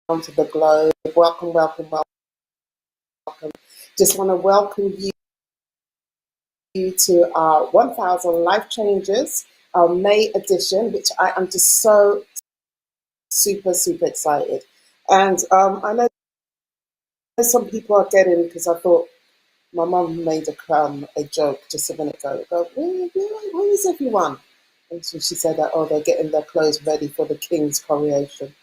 to the globe. Welcome, welcome, welcome. Just want to welcome you to our 1000 Life Changes, our May edition, which I am just so super, super excited. And I know some people are getting, because I thought my mum made a joke just a minute ago. Go, where is everyone? And so she said that, oh, they're getting their clothes ready for the king's coronation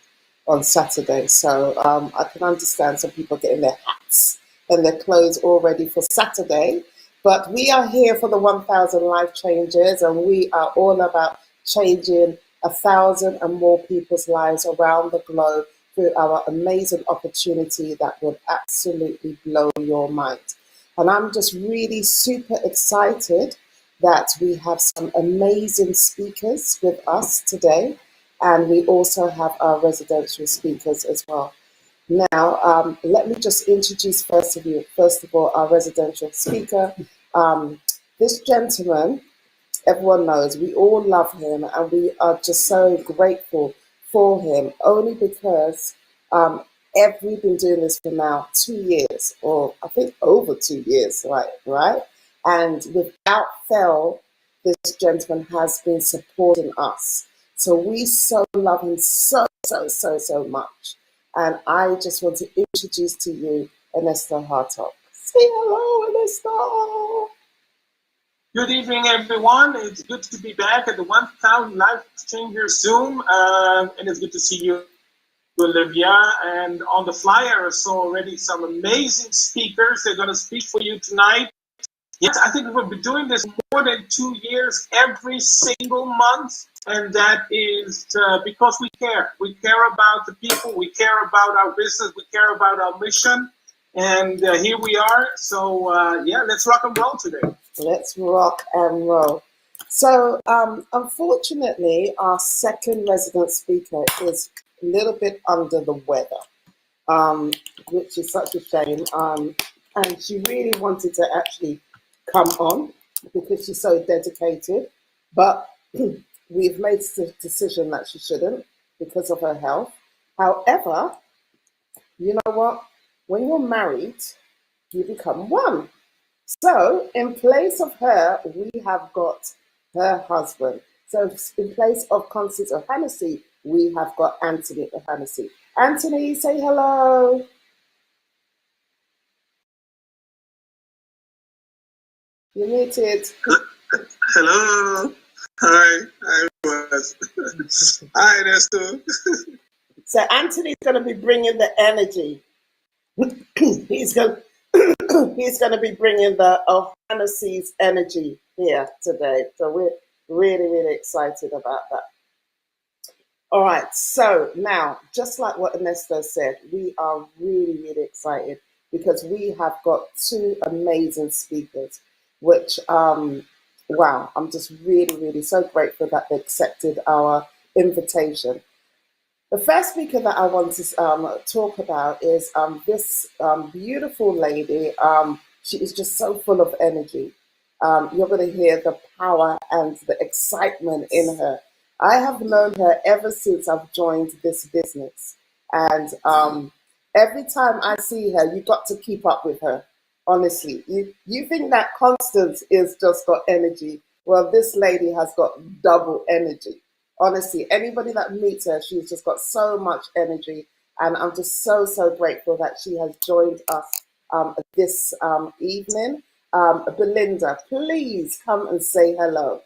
on Saturday. So I can understand some people getting their hats and their clothes all ready for Saturday. But we are here for the 1000 Life Changes, and we are all about changing 1,000 and more people's lives around the globe through our amazing opportunity that would absolutely blow your mind. And I'm just really super excited that we have some amazing speakers with us today. And we also have our residential speakers as well. Now, let me just introduce first of all, our residential speaker. This gentleman, everyone knows, we all love him, and we are just so grateful for him, only because we've been doing this for now 2 years, or I think over 2 years, right? And without fail, this gentleman has been supporting us. So we so love him so much. And I just want to introduce to you Ernesto Hartog. Say hello, Ernesto. Good evening, everyone. It's good to be back at the 1000 Life Changers Zoom, and it's good to see you, Olivia. And on the flyer, I saw already some amazing speakers. They're going to speak for you tonight. Yes, I think we've been doing this more than 2 years, every single month, and that is because we care. We care about the people, we care about our business, we care about our mission, and here we are. So let's rock and roll today. Let's rock and roll. So unfortunately, our second resident speaker is a little bit under the weather, which is such a shame. And she really wanted to actually come on because she's so dedicated, but we've made the decision that she shouldn't because of her health. However, you know what? When you're married, you become one. So in place of her, we have got her husband. So in place of Constance O'Hannessy, we have got Anthony O'Hannessy. Anthony, say hello. You're muted. Hello. Hi. Hi, Ernesto. So Anthony's going to be bringing the energy. He's going to be bringing the O'Hannessy's energy here today. So we're really excited about that. All right. So now, just like what Ernesto said, we are really excited because we have got two amazing speakers, which, wow, I'm just really so grateful that they accepted our invitation. The first speaker that I want to talk about is this beautiful lady. She is just so full of energy. You're going to hear the power and the excitement in her. I have known her ever since I've joined this business. And every time I see her, you've got to keep up with her. Honestly, you think that Constance is just got energy. Well, this lady has got double energy. Honestly, anybody that meets her, she's just got so much energy. And I'm just so grateful that she has joined us this evening. Belinda, please come and say hello.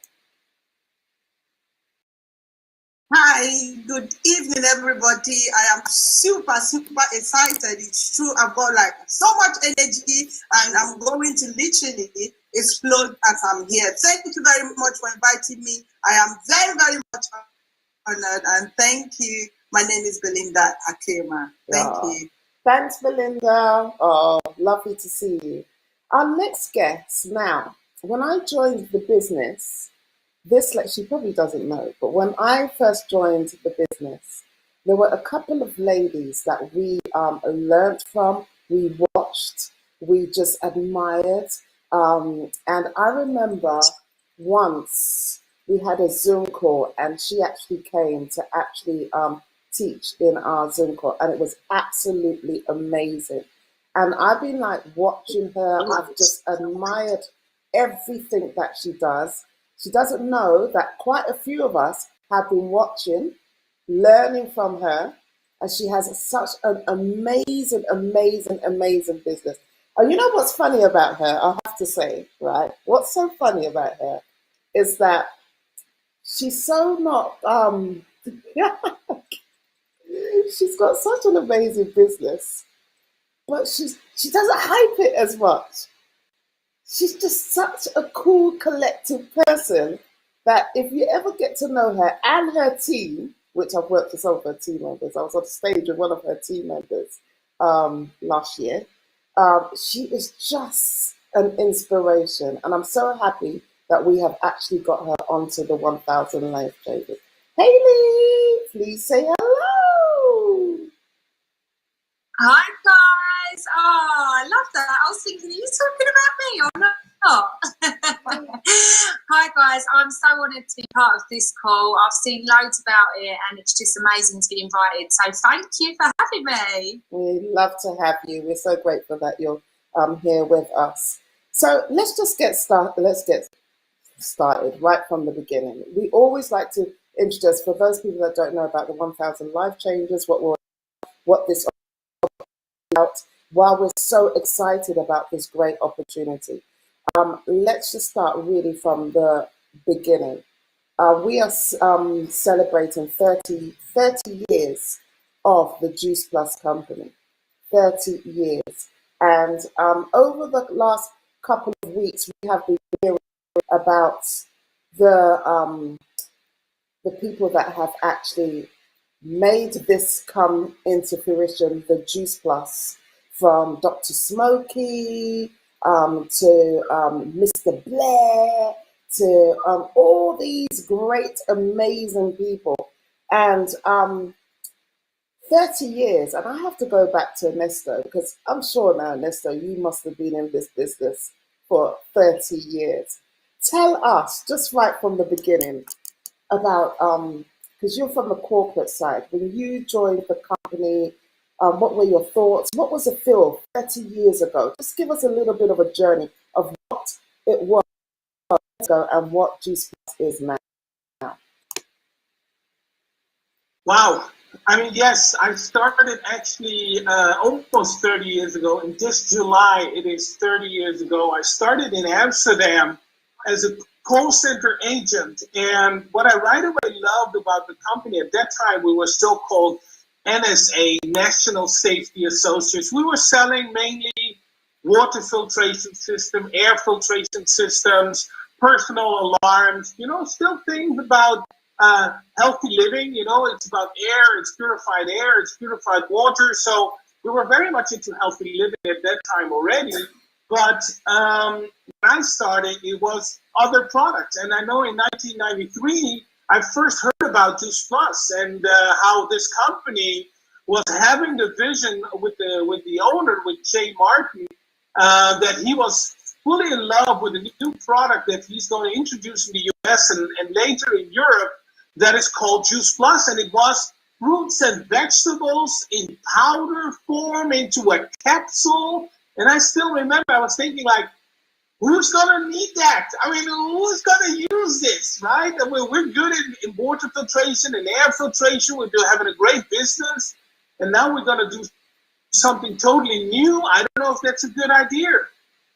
Hi, good evening, everybody. I am super excited. It's true. I've got like so much energy and I'm going to literally explode as I'm here. Thank you very much for inviting me. I am very much honored and thank you. My name is Belinda Akema. Thank you. Thanks, Belinda. Oh, lovely to see you. Our next guest now, when I joined the business, she probably doesn't know, but when I first joined the business, there were a couple of ladies that we learned from, we watched, we just admired. And I remember once we had a Zoom call and she actually came to actually teach in our Zoom call, and it was absolutely amazing. And I've been like watching her. I've just admired everything that she does. She doesn't know that quite a few of us have been watching, learning from her, and she has such an amazing, amazing, amazing business. And you know what's funny about her? I have to say, right? What's so funny about her is that she's so not. She's got such an amazing business, but she doesn't hype it as much. She's just such a cool, collective person that if you ever get to know her and her team, which I've worked with some of her team members, I was on stage with one of her team members last year. She is just an inspiration, and I'm so happy that we have actually got her onto the 1000 Life Changers. Hayley, please say hello. Hi guys. Oh, I love that. I was thinking, are you talking about me or not? Hi guys, I'm so honoured to be part of this call. I've seen loads about it and it's just amazing to be invited. So thank you for having me. We'd love to have you. We're so grateful that you're here with us. So let's just get started. Let's get started right from the beginning. We always like to introduce, for those people that don't know about the 1000 Life Changers, what this is about, why we're so excited about this great opportunity. Let's just start really from the beginning. We are celebrating 30 years of the Juice Plus company. 30 years. And over the last couple of weeks, we have been hearing about the people that have actually made this come into fruition, the Juice Plus, from Dr. Smokey to Mr. Blair, to all these great, amazing people. And 30 years, and I have to go back to Ernesto, because I'm sure now, Ernesto, you must have been in this business for 30 years. Tell us, just right from the beginning, about, because you're from the corporate side, when you joined the company, what were your thoughts? What was it feel 30 years ago? Just give us a little bit of a journey of what it was ago and what Juice Plus is now. Wow. I mean, yes, I started actually almost 30 years ago. In this July, it is 30 years ago. I started in Amsterdam as a call center agent. And what I right away loved about the company, at that time, we were still called NSA, National Safety Associates. We were selling mainly water filtration system, air filtration systems, personal alarms, still things about healthy living. It's about air, it's purified water. So we were very much into healthy living at that time already. But when I started, it was other products. And I know in 1993, I first heard about Juice Plus and how this company was having the vision with the owner, with Jay Martin, that he was fully in love with a new product that he's going to introduce in the US and later in Europe, that is called Juice Plus. And it was fruits and vegetables in powder form into a capsule. And I still remember, I was thinking like, who's going to need that? I mean, who's going to use this, right? I mean, we're good in water filtration and air filtration. We're having a great business. And now we're going to do something totally new. I don't know if that's a good idea.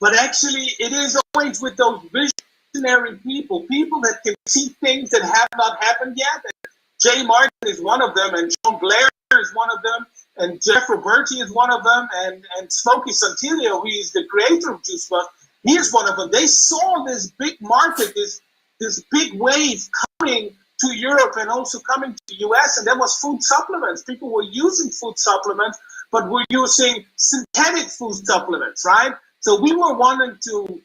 But actually, it is always with those visionary people that can see things that have not happened yet. And Jay Martin is one of them, and John Blair is one of them, and Jeff Roberti is one of them, and Smokey Santillo, who is the creator of Juice Plus, he is one of them. They saw this big market, this big wave coming to Europe and also coming to the US, and that was food supplements. People were using food supplements, but were using synthetic food supplements, right? So we were wanting to,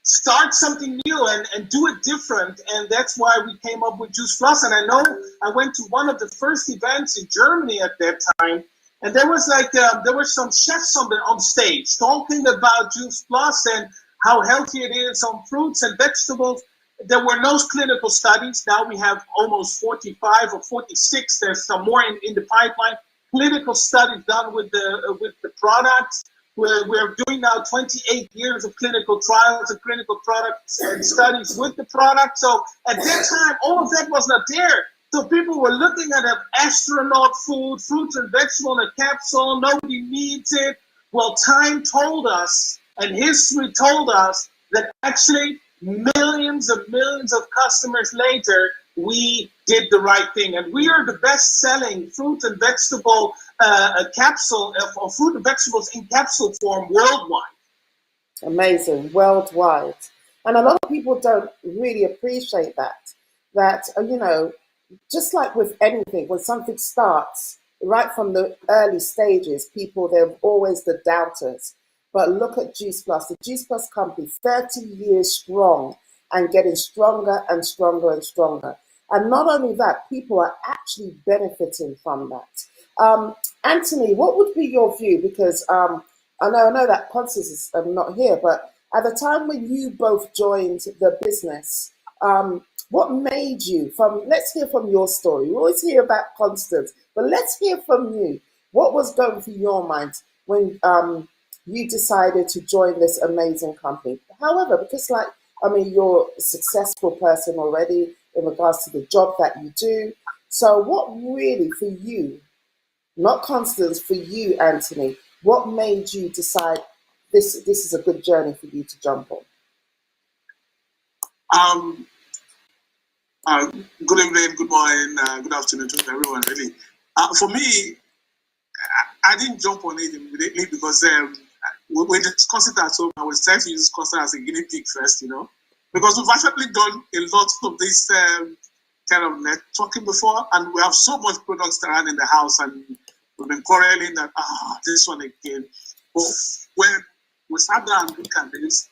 start something new and do it different. And that's why we came up with Juice Plus. And I know I went to one of the first events in Germany at that time. And there was there were some chefs on stage talking about Juice Plus and how healthy it is on fruits and vegetables. there were no clinical studies. Now we have almost 45 or 46. There's some more in the pipeline. Clinical studies done with the products. We're doing now 28 years of clinical trials and clinical products and studies with the product. So at that time, all of that was not there. So people were looking at an astronaut food, fruits and vegetables in a capsule. Nobody needs it. Well, time told us, and history told us, that actually millions and millions of customers later, we did the right thing. And we are the best-selling fruit and vegetable capsule, or fruit and vegetables in capsule form worldwide. Amazing, worldwide. And a lot of people don't really appreciate that, just like with anything, when something starts, right from the early stages, they're always the doubters. But look at Juice Plus, the Juice Plus company, 30 years strong and getting stronger and stronger and stronger. And not only that, people are actually benefiting from that. Anthony, what would be your view? Because I know that Constance is not here, but at the time when you both joined the business, what made you, let's hear from your story. We always hear about Constance, but let's hear from you. What was going through your mind when you decided to join this amazing company? However, because you're a successful person already in regards to the job that you do. So what really for you, not Constance, for you, Anthony, what made you decide this is a good journey for you to jump on? Good evening, good morning, good afternoon to everyone, really. For me, I didn't jump on it immediately because we discussed it at home. I was trying to use Constance as a guinea pig first, because we've actually done a lot of this kind of networking before, and we have so much products around in the house, and we've been quarreling that, this one again. But when we sat down and looked at this,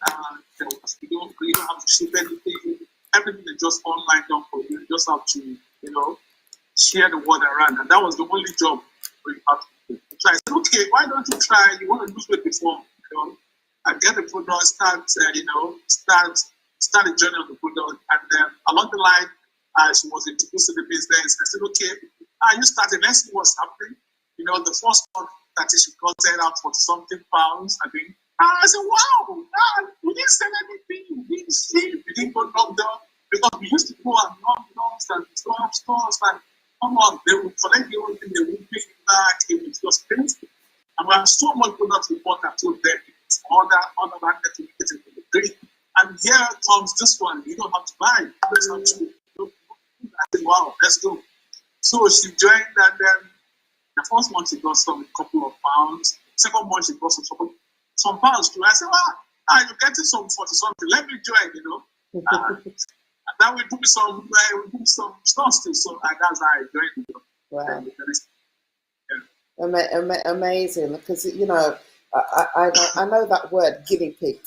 we don't have to ship anything. Everything is just online done for you. You just have to, share the word around. And that was the only job we had to do. So I said, okay, why don't you try? You want to lose weight before, and get the product, start the journey of the product. And then along the line, she was introduced to the business. I said, okay, you started. Let's see what's happening. The first month that she got out for something pounds, I think. I said, wow, we didn't sell anything, we didn't sleep, we didn't go knock down, because we used to go and knock doors and stores, and come on, they would collect the whole thing, they would pay it back, it was just painful. And we have so much products we bought that told them it's other market to get it for the drink. And here comes this one, you don't have to buy, you just have to. I said, wow, let's go. So she joined, and then the first month she got some couple of pounds, second month she got some pounds too. I said, you're getting some 40 something. Let me join, and then we do some stuff too. So that's how I joined. Wow. Yeah. Amazing, because I know that word guinea pig,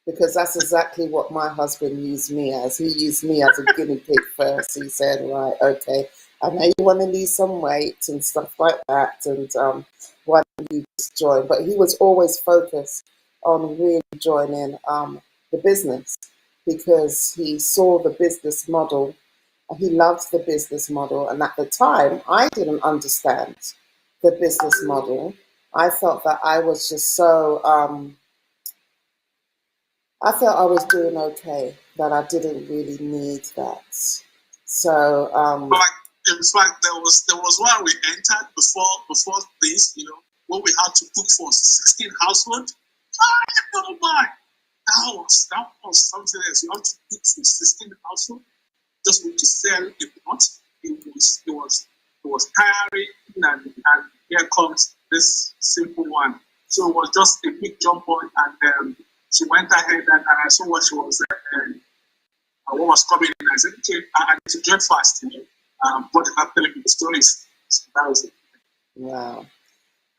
because that's exactly what my husband used me as. He used me as a guinea pig first. He said, right, okay, I know you want to lose some weight and stuff like that, and why don't you just join? But he was always focused on really joining the business, because he saw the business model. He loved the business model, and at the time, I didn't understand the business model. I felt that I was just so. I felt I was doing okay, that I didn't really need that. So. In fact, there was one we entered before this, when we had to cook for 16 households. Oh my! That was something else. You have to cook for 16 households just to sell a pot. It was tiring, and here comes this simple one. So it was just a big jump on, and she went ahead, and I saw what she was what was coming in. I said, okay, I need to get fast, but I'm telling you the stories. So that was it. Wow.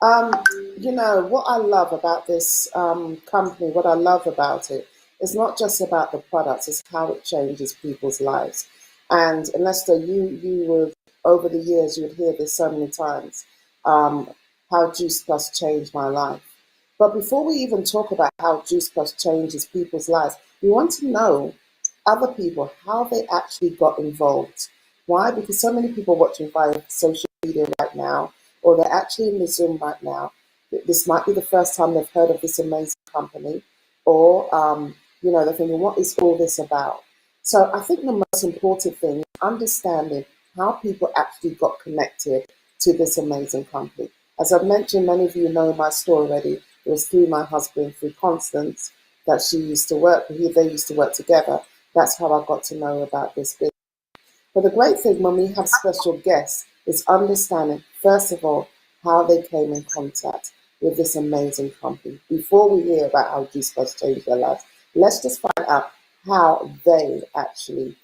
What I love about this company, what I love about it, is not just about the products, it's how it changes people's lives. And Lester, you would, over the years, you would hear this so many times, how Juice Plus changed my life. But before we even talk about how Juice Plus changes people's lives, we want to know other people how they actually got involved. Why? Because so many people watching via social media right now, or they're actually in the Zoom right now. This might be the first time they've heard of this amazing company, or they're thinking, what is all this about? So I think the most important thing is understanding how people actually got connected to this amazing company. As I've mentioned, many of you know my story already. It was through my husband, through Constance, that she used to work. They used to work together. That's how I got to know about this business. But the great thing when we have special guests is understanding, first of all, how they came in contact with this amazing company. Before we hear about how Juice Plus changed their lives, let's just find out how they actually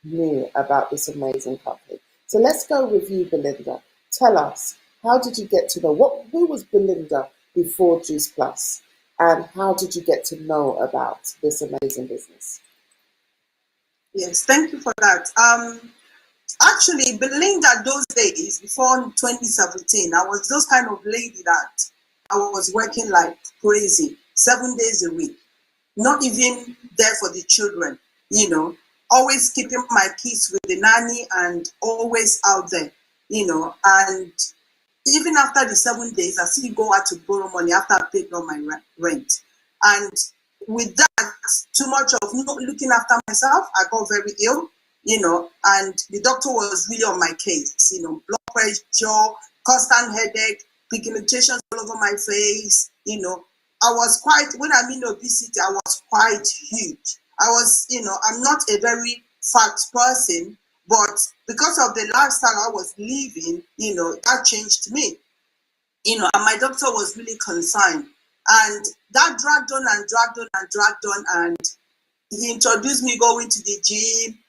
knew about this amazing company. So let's go with you, Belinda. Tell us, how did you get to know, who was Belinda before Juice Plus? And how did you get to know about this amazing business? Yes, thank you for that. Actually, Belinda, those days before 2017, I was those kind of lady that I was working like crazy, 7 days a week, not even there for the children, always keeping my kids with the nanny and always out there, and even after the 7 days, I still go out to borrow money after I paid all my rent. And with that, too much of not looking after myself, I got very ill, and the doctor was really on my case, blood pressure, constant headache, pigmentation all over my face, I was quite, when I mean obesity, I was quite huge. I was, I'm not a very fat person, but because of the lifestyle I was living, that changed me, and my doctor was really concerned. And that dragged on and dragged on and dragged on. And he introduced me going to the gym.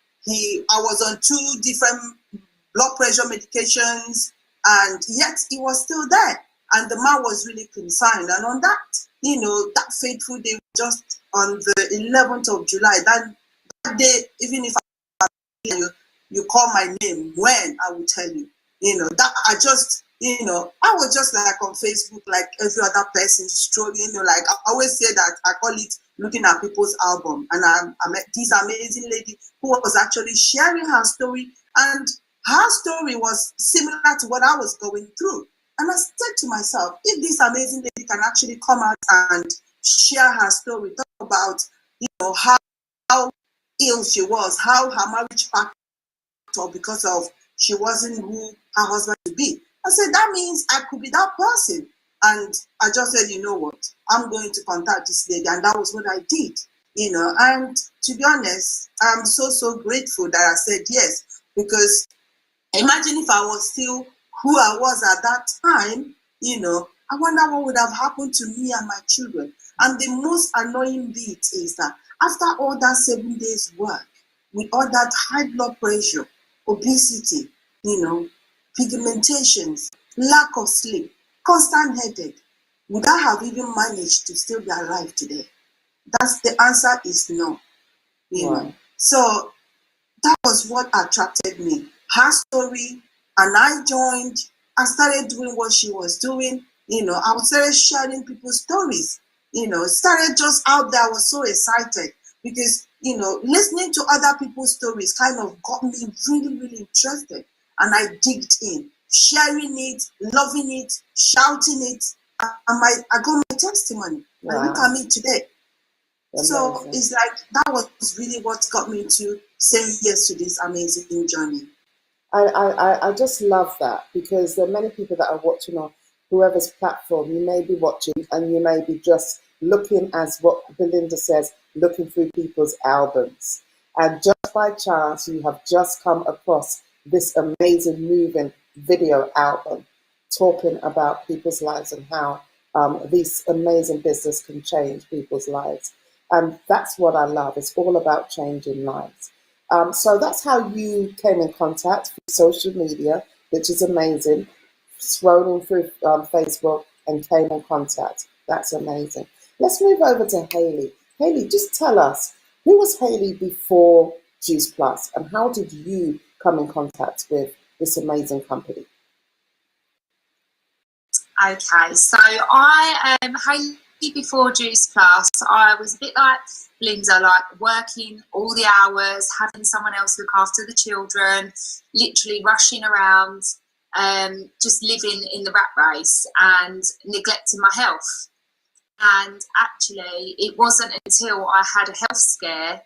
I was on 2 different blood pressure medications, and yet he was still there. And the man was really concerned. And on that, that fateful day, just on the 11th of July, that day, even if you call my name, when I will tell you, that I just, I was just like on Facebook, like every other person strolling, like I always say that I call it looking at people's album. And I met this amazing lady who was actually sharing her story, and her story was similar to what I was going through. And I said to myself, if this amazing lady can actually come out and share her story, talk about, how ill she was, how her marriage packed up because of she wasn't who her husband would be. I said, that means I could be that person. And I just said, you know what, I'm going to contact this lady. And that was what I did, and to be honest, I'm so grateful that I said yes, because imagine if I was still who I was at that time, I wonder what would have happened to me and my children. And the most annoying bit is that after all that 7 days work, with all that high blood pressure, obesity, pigmentations, lack of sleep, constant headache, would I have even managed to still be alive today? That's the answer is no. Wow. So that was what attracted me. Her story, and I joined. I started doing what she was doing. I started sharing people's stories. Started just out there. I was so excited because, listening to other people's stories kind of got me really, really interested. And I digged in, sharing it, loving it, shouting it. And I got my testimony. Wow. And look at me today. Amazing. So it's like that was really what got me to say yes to this amazing journey. I just love that, because there are many people that are watching on whoever's platform. You may be watching and you may be just looking, as what Belinda says, looking through people's albums. And just by chance, you have just come across this amazing moving video album talking about people's lives and how this amazing business can change people's lives. And that's what I love. It's all about changing lives. So that's how you came in contact through social media, which is amazing. Scrolling through Facebook and came in contact. That's amazing. Let's move over to Hayley. Hayley, just tell us, who was Hayley before Juice Plus, and how did you come in contact with this amazing company? Okay, so I am Hayley before Juice Plus, I was a bit like Linda, like working all the hours, having someone else look after the children, literally rushing around, just living in the rat race and neglecting my health. And actually, it wasn't until I had a health scare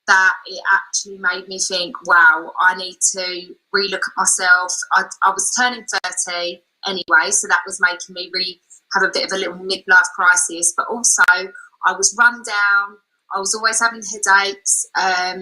that it actually made me think, wow, I need to relook at myself. I was turning 30 anyway, so that was making me have a bit of a little midlife crisis. But also, I was run down. I was always having headaches. I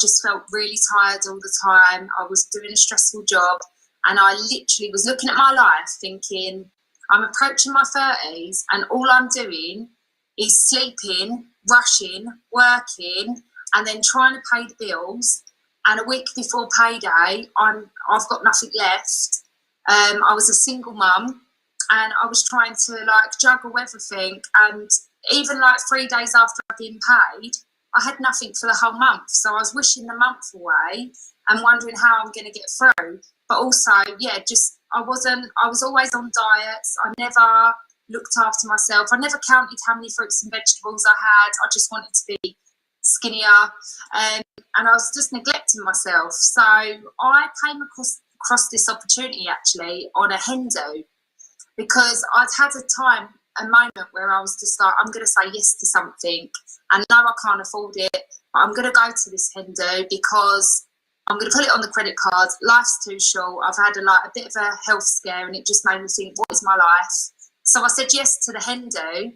just felt really tired all the time. I was doing a stressful job. And I literally was looking at my life thinking, I'm approaching my 30s and all I'm doing is sleeping, rushing, working, and then trying to pay the bills. And a week before payday, I've got nothing left. I was a single mum and I was trying to like juggle everything. And even like 3 days after I'd been paid, I had nothing for the whole month. So I was wishing the month away and wondering how I'm going to get through. But also, yeah, just I was always on diets. I never looked after myself. I never counted how many fruits and vegetables I had. I just wanted to be skinnier. And I was just neglecting myself. So I came across this opportunity actually on a hen do, because I'd had a moment where I was just like, I'm going to say yes to something. And no, I can't afford it, but I'm going to go to this hen do because I'm going to put it on the credit card. Life's too short. I've had a bit of a health scare and it just made me think, what is my life? So I said yes to the hen do.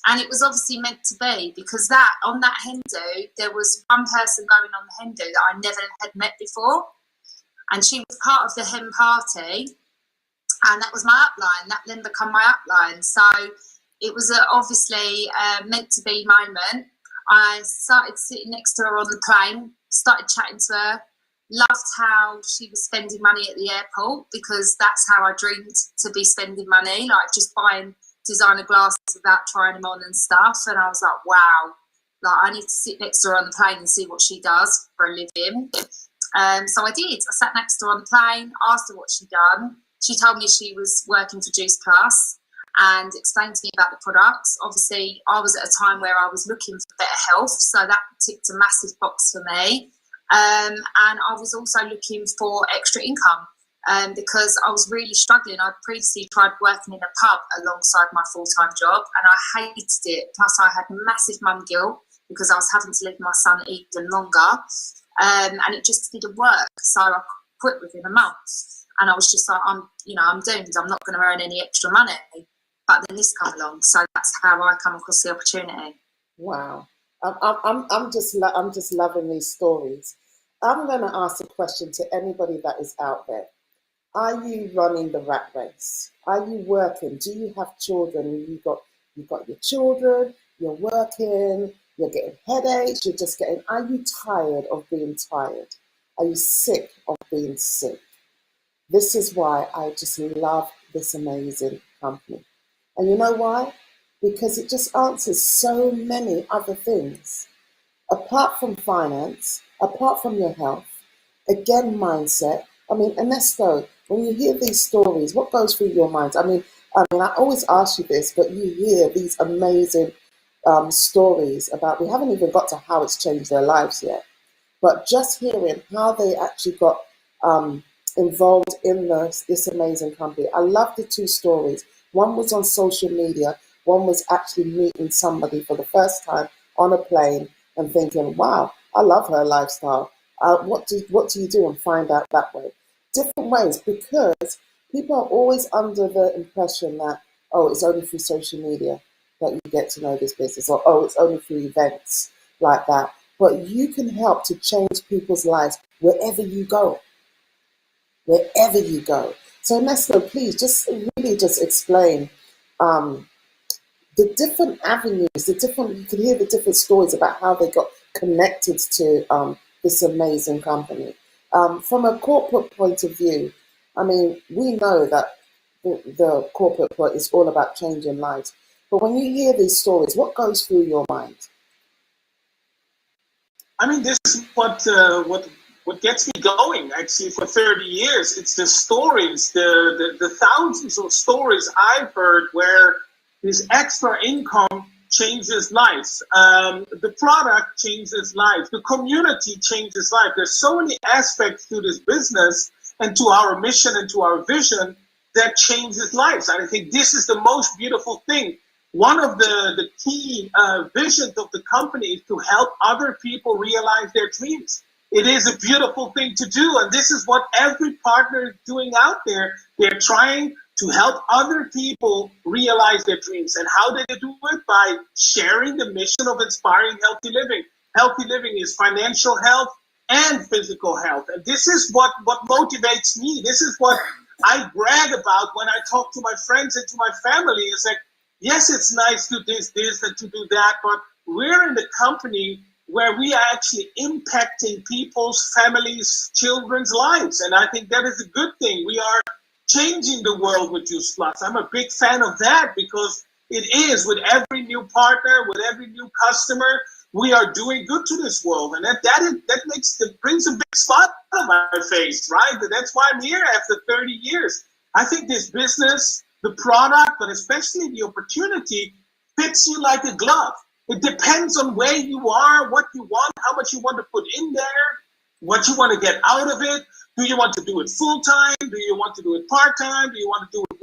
And it was obviously meant to be, because on that hen do, there was one person going on the hen do that I never had met before. And she was part of the hen party. And that was my upline. That then became my upline. So it was obviously meant to be moment. I started sitting next to her on the plane, started chatting to her, loved how she was spending money at the airport, because that's how I dreamed to be spending money, like just buying designer glasses without trying them on and stuff. And I was like, wow, like I need to sit next to her on the plane and see what she does for a living. So I did. I sat next to her on the plane, asked her what she'd done. She told me she was working for Juice Plus and explained to me about the products. Obviously, I was at a time where I was looking for better health, so that ticked a massive box for me. And I was also looking for extra income because I was really struggling. I'd previously tried working in a pub alongside my full-time job and I hated it. Plus, I had massive mum guilt because I was having to leave my son even longer, and it just didn't work. So I quit within a month. And I was just like, I'm doomed. I'm not going to earn any extra money. But then this came along, so that's how I come across the opportunity. Wow, I'm just loving these stories. I'm going to ask a question to anybody that is out there. Are you running the rat race? Are you working? Do you have children? You've got your children. You're working. You're getting headaches. You're just getting. Are you tired of being tired? Are you sick of being sick? This is why I just love this amazing company. And you know why? Because it just answers so many other things. Apart from finance, apart from your health, again, mindset. I mean, Ernesto, when you hear these stories, what goes through your mind? I always ask you this, but you hear these amazing stories about, we haven't even got to how it's changed their lives yet, but just hearing how they actually got involved in this amazing company. I love the two stories. One was on social media. One was actually meeting somebody for the first time on a plane and thinking, wow, I love her lifestyle. What do you do? And find out that way. Different ways, because people are always under the impression that, oh, it's only through social media that you get to know this business, or, oh, it's only through events like that. But you can help to change people's lives wherever you go. Wherever you go. So Ernesto, please just explain the different avenues, you can hear the different stories about how they got connected to this amazing company. From a corporate point of view, I mean, we know that the corporate point is all about changing lives. But when you hear these stories, what goes through your mind? I mean, this is what gets me going, actually, for 30 years. It's the stories, the thousands of stories I've heard where, this extra income changes lives. The product changes lives. The community changes life. There's so many aspects to this business and to our mission and to our vision that changes lives. And I think this is the most beautiful thing. One of the key visions of the company is to help other people realize their dreams. It is a beautiful thing to do. And this is what every partner is doing out there. They're trying to help other people realize their dreams. And how do they do it? By sharing the mission of inspiring healthy living. Healthy living is financial health and physical health. And this is what motivates me. This is what I brag about when I talk to my friends and to my family. It's like, yes, it's nice to do this and to do that, but we're in the company where we are actually impacting people's, families, children's lives. And I think that is a good thing. We are changing the world with Juice Plus. I'm a big fan of that because it is with every new partner, with every new customer, we are doing good to this world. And that brings a big spot on my face, right? That's why I'm here after 30 years. I think this business, the product, but especially the opportunity fits you like a glove. It depends on where you are, what you want, how much you want to put in there, what you want to get out of it. Do you want to do it full time? Do you want to do it part time? Do you want to do it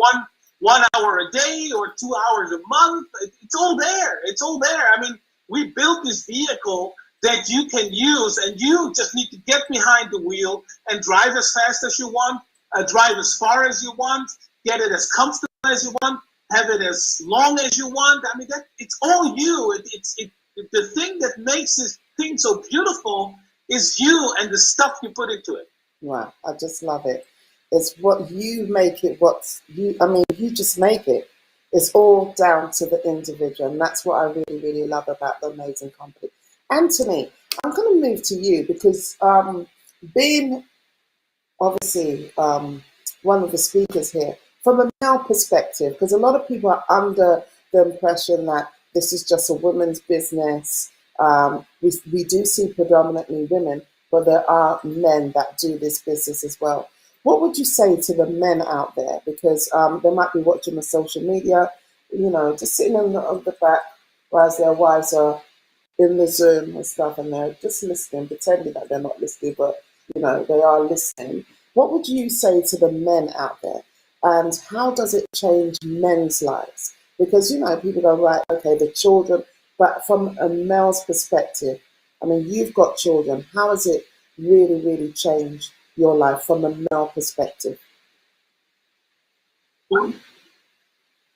one hour a day or 2 hours a month? It's all there. It's all there. I mean, we built this vehicle that you can use, and you just need to get behind the wheel and drive as fast as you want, drive as far as you want, get it as comfortable as you want, have it as long as you want. I mean, it's all you. The thing that makes this thing so beautiful is you and the stuff you put into it. Wow, I just love it. It's what you make it, you just make it. It's all down to the individual, and that's what I really, really love about the amazing company. Anthony, I'm going to move to you because being obviously one of the speakers here, from a male perspective, because a lot of people are under the impression that this is just a woman's business. We do see predominantly women, but there are men that do this business as well. What would you say to the men out there? Because they might be watching the social media, just sitting on the back whilst their wives are in the Zoom and stuff, and they're just listening, pretending that they're not listening, but they are listening. What would you say to the men out there? And how does it change men's lives? Because, people go, right, okay, the children, but from a male's perspective, I mean, you've got children. How has it really, really changed your life from a male perspective?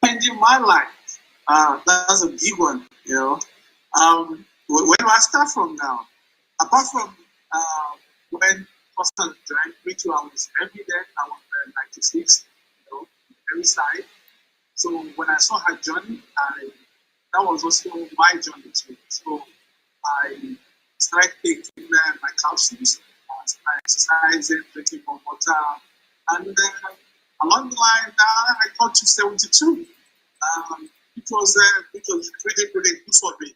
Changing my life, that's a big one, Where do I start from now? Apart from when Costa joined me, I was every day, I was 96, every side. So when I saw her journey, that was also my journey too. So I started taking my capsules, I exercising, drinking more water, and along the line, I got to 72. It was really, really good for me.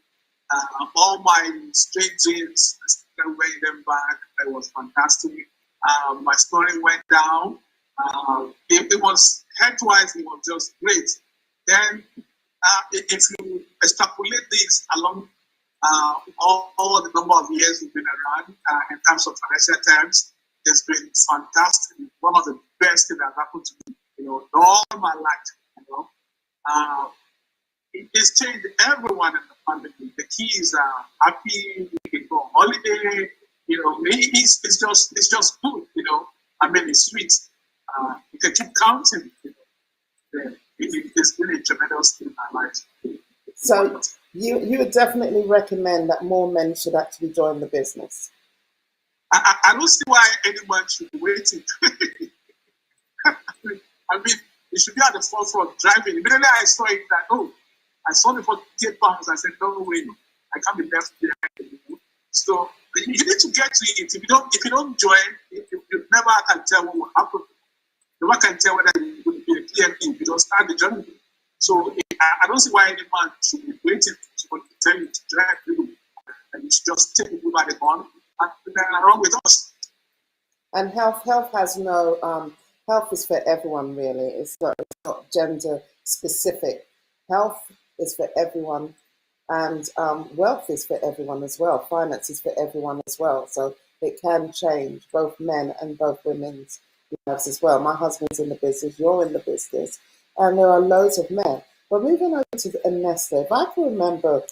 All my straight jeans, I started wearing them back. It was fantastic. My scoring went down. It was health-wise, it was just great. Then, if you extrapolate this along all the number of years we've been around in terms of financial terms, it's been fantastic. One of the best things that happened to me, all my life. It's changed everyone in the family. The kids are happy. We can go on holiday. It's just good. I mean, it's sweet. You can keep counting. It's really a tremendous thing in my life. So you would definitely recommend that more men should actually join the business. I don't see why anyone should be waiting. I mean, you should be at the forefront driving. Immediately I saw it that, I saw the 48 pounds. I said, no way, I can't be left behind. So you need to get to it. If you don't join, you never can tell what will happen. You never can tell whether you're going to be a PME if you don't start the journey. So I don't see why any man should be waiting to tell you to drive you. And you should just take people by the horn and they're wrong with us. And health has no health is for everyone really. It's not gender specific. Health is for everyone, and wealth is for everyone as well. Finance is for everyone as well. So it can change both men and both women's lives as well. My husband's in the business, you're in the business, and there are loads of men. But moving over to Ernesto, if I can remember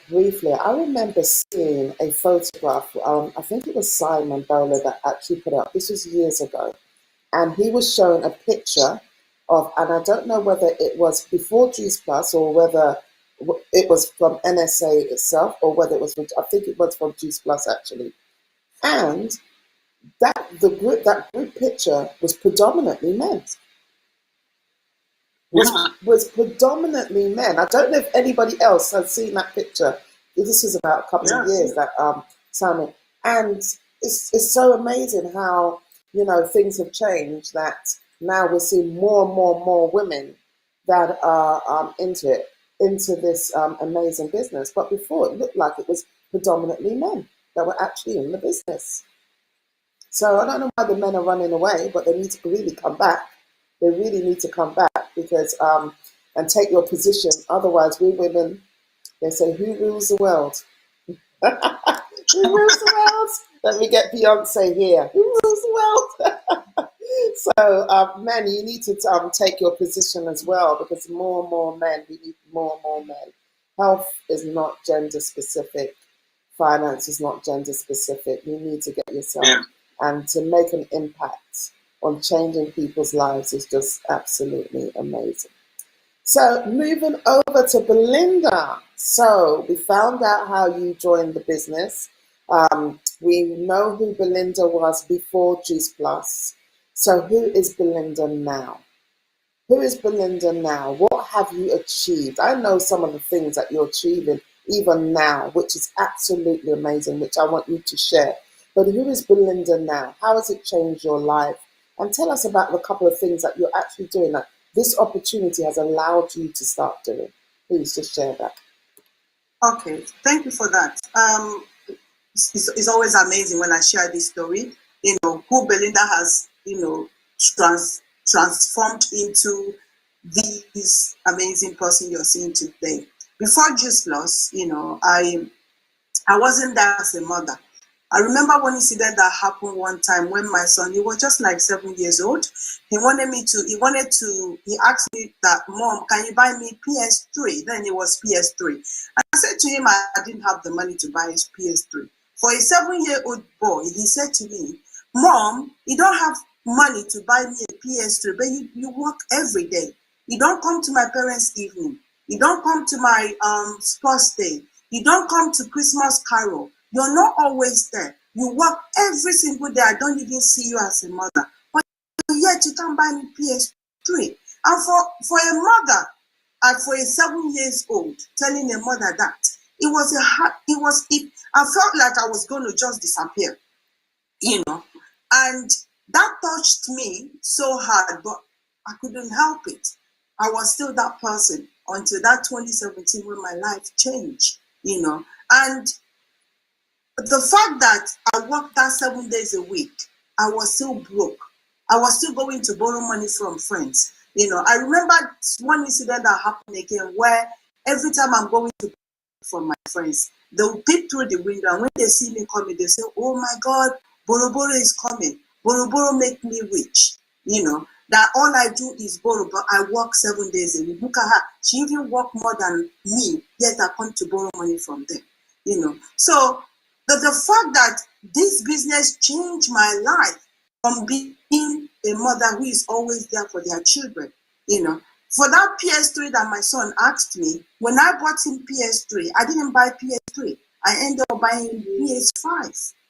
briefly, I remember seeing a photograph. I think it was Simon Bowler that actually put it up. This was years ago, and he was shown a picture of, and I don't know whether it was before Juice Plus or whether it was from NSA itself or whether it was from, I think it was from Juice Plus actually, and that group picture was predominantly men. Was predominantly men. I don't know if anybody else has seen that picture. This was about a couple of years that Simon, and it's so amazing how things have changed. That now we're seeing more and more women that are into this amazing business. But before, it looked like it was predominantly men that were actually in the business. So I don't know why the men are running away, but they need to really come back. They really need to come back because and take your position. Otherwise, we women, they say, who rules the world? Who rules the world? Let me get Beyonce here. Who rules the world? So, men, you need to take your position as well because more and more men, we need more and more men. Health is not gender specific. Finance is not gender specific. You need to get yourself and to make an impact on changing people's lives is just absolutely amazing. So moving over to Belinda. So we found out how you joined the business. We know who Belinda was before Juice Plus. So who is Belinda now? Who is Belinda now? What have you achieved? I know some of the things that you're achieving even now, which is absolutely amazing, which I want you to share. But who is Belinda now? How has it changed your life? And tell us about the couple of things that you're actually doing that this opportunity has allowed you to start doing. Please just share that. Okay, thank you for that. It's always amazing when I share this story, who Belinda has, transformed into this amazing person you're seeing today. Before Juice Plus, I wasn't there as a mother. I remember one incident that happened one time when my son, he was just like 7 years old. He asked me that, Mom, can you buy me PS3? Then it was PS3. And I said to him, I didn't have the money to buy his PS3. For a 7-year-old boy, he said to me, Mom, you don't have money to buy me a PS3, but you work every day. You don't come to my parents' evening. You don't come to my sports day. You don't come to Christmas carol. You're not always there. You work every single day. I don't even see you as a mother. But yet you can't buy me PS3. And for a mother, and for a 7 years old, telling a mother that, I felt like I was going to just disappear, And that touched me so hard, but I couldn't help it. I was still that person until that 2017 when my life changed, And the fact that I worked that 7 days a week, I was still broke. I was still going to borrow money from friends. I remember one incident that happened again where every time I'm going to borrow from my friends, they'll peep through the window, and when they see me coming, they say, oh my God, Boro Boro is coming. Boro Boro make me rich. That all I do is borrow, but I work 7 days a week. Look at her. She even work more than me, yet I come to borrow money from them. So the fact that this business changed my life from being a mother who is always there for their children, For that PS3 that my son asked me, when I bought him PS3, I didn't buy PS3. I ended up buying PS5,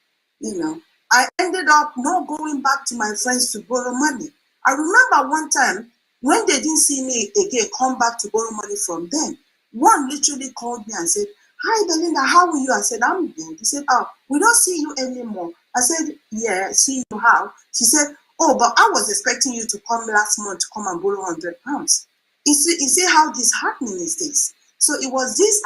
I ended up not going back to my friends to borrow money. I remember one time when they didn't see me again come back to borrow money from them, one literally called me and said, hi, Belinda, how are you? I said, I'm good. He said, oh, we don't see you anymore. I said, yeah, see you how? She said, oh, but I was expecting you to come last month to come and borrow £100. You see how disheartening is this? So it was this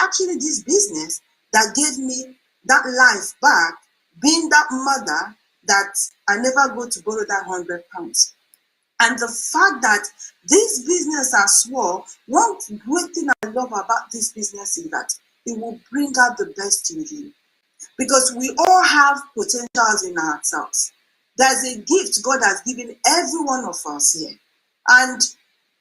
business that gave me that life back, being that mother that I never go to borrow that £100. And the fact that this business as well, one great thing I love about this business is that it will bring out the best in you. Because we all have potentials in ourselves. There's a gift God has given every one of us here. And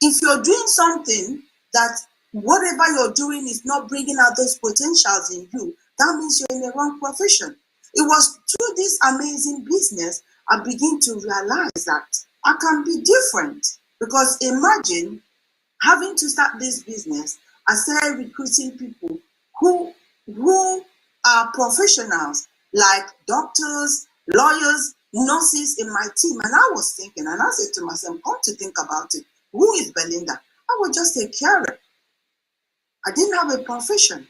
if you're doing something that whatever you're doing is not bringing out those potentials in you, that means you're in the wrong profession. It was through this amazing business I begin to realize that I can be different. Because imagine having to start this business, I started recruiting people who are professionals, like doctors, lawyers, nurses in my team. And I was thinking, and I said to myself, come to think about it, who is Belinda? I was just a carer. I didn't have a profession.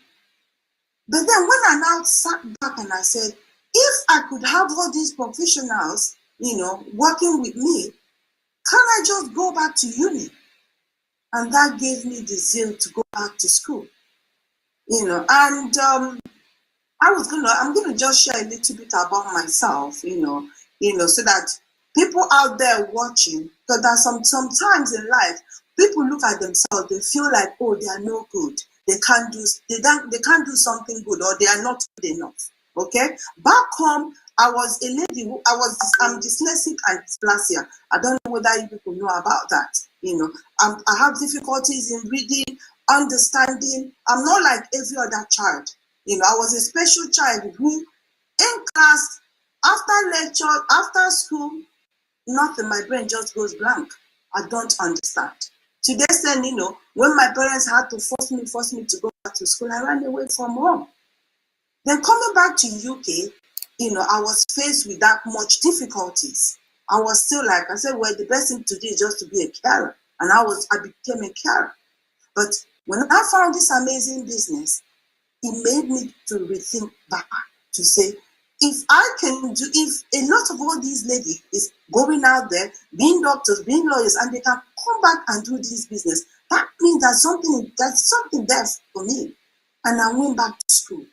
But then when I now sat back and I said, if I could have all these professionals, working with me, can I just go back to uni? And that gave me the zeal to go back to school. And I'm gonna just share a little bit about myself, so that people out there watching, because there's sometimes in life, people look at themselves, they feel like, oh, they are no good, they can't do something good, or they are not good enough. Okay, back home, I was a lady I'm dyslexic and dysplasia. I don't know whether you people know about that. I have difficulties in reading, understanding. I'm not like every other child. I was a special child who, in class, after lecture, after school, nothing, my brain just goes blank. I don't understand. To the extent, when my parents had to force me to go back to school, I ran away from home. Then coming back to UK, I was faced with that much difficulties. I was still like, I said, well, the best thing to do is just to be a carer. And I became a carer. But when I found this amazing business, it made me to rethink back, to say, if a lot of all these ladies is going out there, being doctors, being lawyers, and they can come back and do this business, that means there's something there for me. And I went back to school.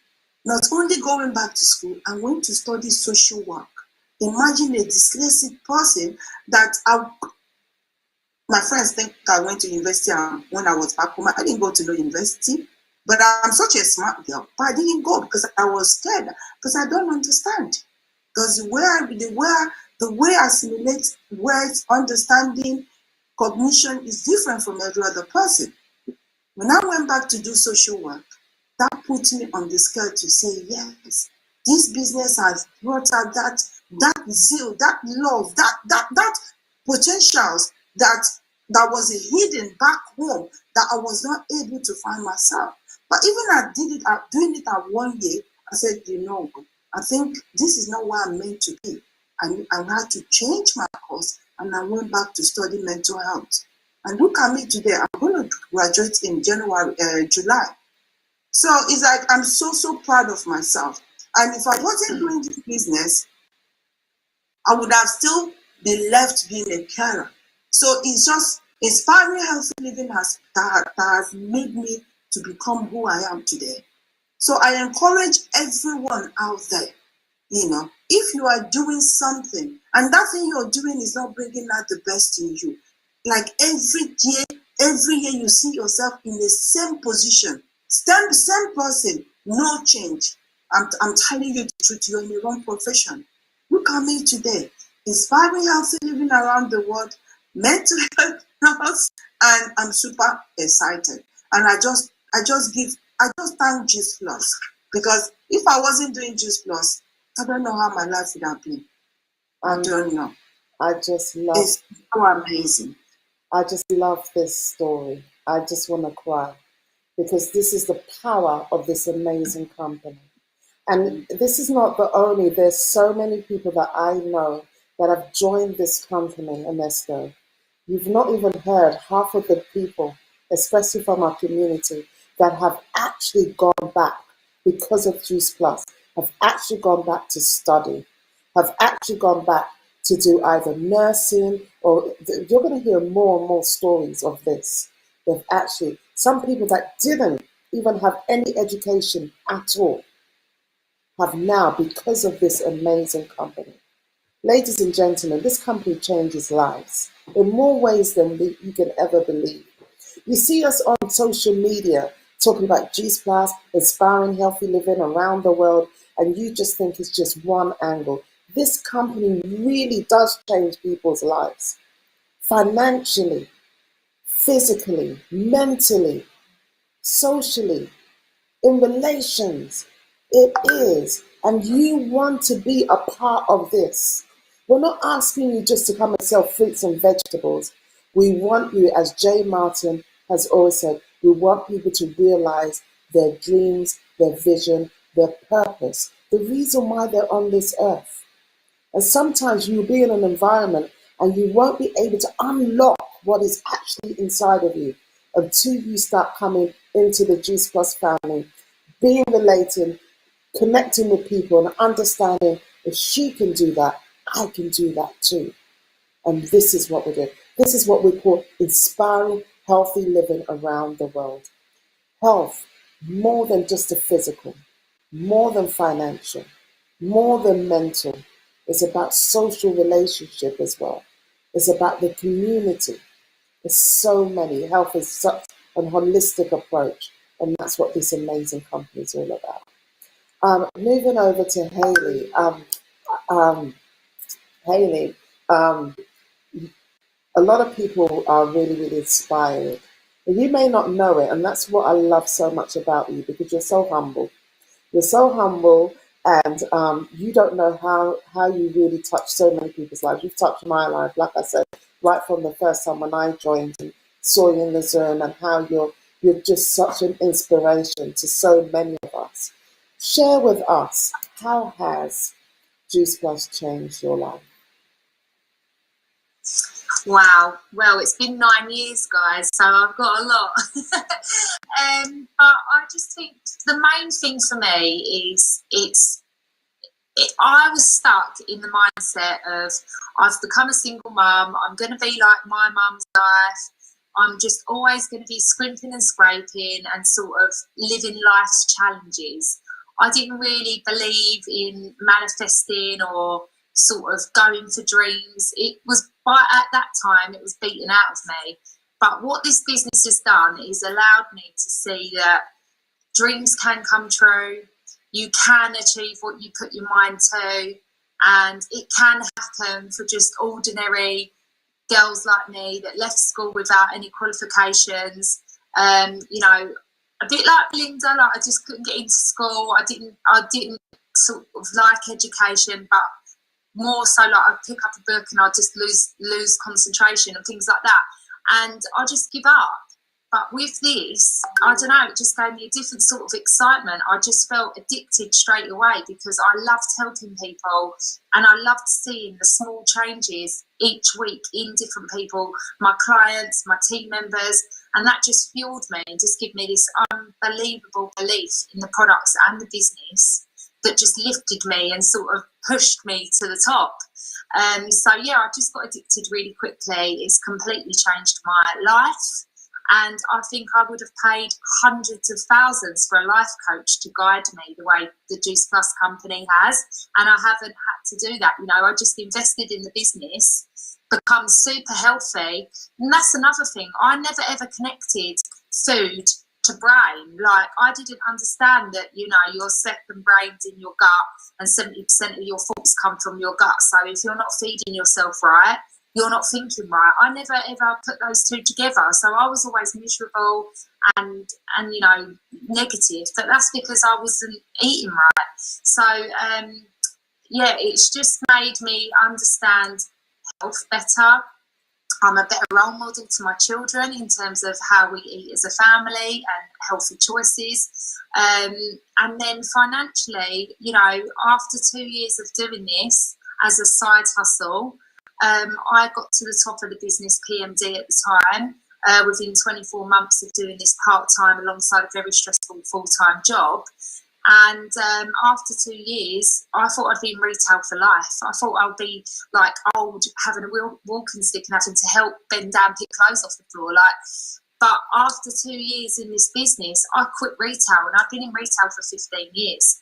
Not only going back to school, I went to study social work. Imagine a dyslexic person that my friends think I went to university when I was back home. I didn't go to no university, but I'm such a smart girl. But I didn't go because I was scared, because I don't understand. Because the way I assimilate words, understanding, cognition is different from every other person. When I went back to do social work, that put me on the scale to say, yes, this business has brought out that zeal, that love, that potentials that was hidden back home that I was not able to find myself. But even doing it at 1 year, I said, I think this is not where I'm meant to be. I had to change my course, and I went back to study mental health. And look at me today. I'm going to graduate in July. So it's like I'm so proud of myself. And if I wasn't doing this business, I would have still been left being a carer. So it's just inspiring healthy living that has made me to become who I am today. So I encourage everyone out there, if you are doing something and that thing you're doing is not bringing out the best in you, like every year you see yourself in the same position, same person, no change. I'm telling you the truth, you're in the wrong profession. Look at me today, inspiring healthy living around the world, mental health, and I'm super excited. And I just thank Juice Plus, because if I wasn't doing Juice Plus, I don't know how my life would have been. I don't know. It's so amazing. I just love this story. I just want to cry, because this is the power of this amazing company. And this is not the only, there's so many people that I know that have joined this company, Ernesto. You've not even heard half of the people, especially from our community, that have actually gone back because of Juice Plus, have actually gone back to study, have actually gone back to do either nursing, or you're going to hear more and more stories of this. They've actually, some people that didn't even have any education at all, have now, because of this amazing company, Ladies and gentlemen, this company changes lives in more ways than you can ever believe. You see us on social media talking about Juice Plus, inspiring healthy living around the world, and you just think it's just one angle. This company really does change people's lives financially, physically, mentally, socially, in relations. It is. And you want to be a part of this. We're not asking you just to come and sell fruits and vegetables. We want you, as Jay Martin has always said, we want people to realize their dreams, their vision, their purpose, the reason why they're on this earth. And sometimes you'll be in an environment and you won't be able to unlock what is actually inside of you until you start coming into the Juice Plus family, being related, connecting with people and understanding if she can do that, I can do that too. And this is what we're doing. This is what we call inspiring healthy living around the world. Health, more than just a physical, more than financial, more than mental. It's about social relationship as well. It's about the community. There's so many. Health is such a holistic approach, and that's what this amazing company is all about. Moving over to Hayley. Hayley, a lot of people are really, really inspired. And you may not know it, and that's what I love so much about you, because you're so humble. You're so humble, and you don't know how you really touch so many people's lives. You've touched my life, like I said, right from the first time when I joined and saw you in the Zoom, and how you're just such an inspiration to so many of us. Share with us, how has Juice Plus changed your life? Wow. Well, it's been 9 years, guys, so I've got a lot. But I just think the main thing for me is I was stuck in the mindset of I've become a single mum. I'm going to be like my mum's life. I'm just always going to be scrimping and scraping and sort of living life's challenges. I didn't really believe in manifesting or sort of going for dreams. It was, at that time, it was beaten out of me. But what this business has done is allowed me to see that dreams can come true. You can achieve what you put your mind to, and it can happen for just ordinary girls like me that left school without any qualifications. You know, a bit like Belinda, like I just couldn't get into school. I didn't sort of like education, but more so like I'd pick up a book and I'd just lose concentration and things like that, and I just give up. But with this, I don't know, it just gave me a different sort of excitement. I just felt addicted straight away because I loved helping people, and I loved seeing the small changes each week in different people, my clients, my team members, and that just fueled me and just gave me this unbelievable belief in the products and the business that just lifted me and sort of pushed me to the top. So yeah, I just got addicted really quickly. It's completely changed my life. And I think I would have paid hundreds of thousands for a life coach to guide me the way the Juice Plus company has. And I haven't had to do that. You know, I just invested in the business, become super healthy. And that's another thing. I never ever connected food to brain. Like, I didn't understand that, you know, your second brain's in your gut and 70% of your thoughts come from your gut. So if you're not feeding yourself right, you're not thinking right. I never ever put those two together. So I was always miserable and you know, negative. But that's because I wasn't eating right. So yeah, it's just made me understand health better. I'm a better role model to my children in terms of how we eat as a family and healthy choices. And then financially, you know, after 2 years of doing this as a side hustle, I got to the top of the business PMD at the time, within 24 months of doing this part-time alongside a very stressful full-time job. And after 2 years, I thought I'd be in retail for life. I thought I'd be like old, having a walking stick and having to help bend down, pick clothes off the floor. But after 2 years in this business, I quit retail, and I've been in retail for 15 years.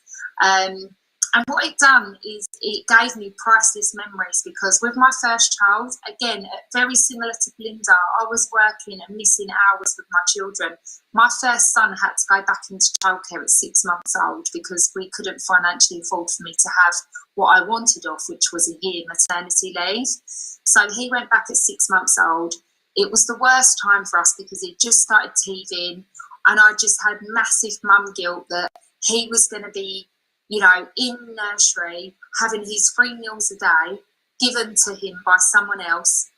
And what it done is it gave me priceless memories, because with my first child, again, very similar to Belinda, I was working and missing hours with my children. My first son had to go back into childcare at 6 months old because we couldn't financially afford for me to have what I wanted off, which was a year maternity leave. So he went back at 6 months old. It was the worst time for us because he just started teething, and I just had massive mum guilt that he was going to be, you know, in nursery, having his 3 meals a day given to him by someone else,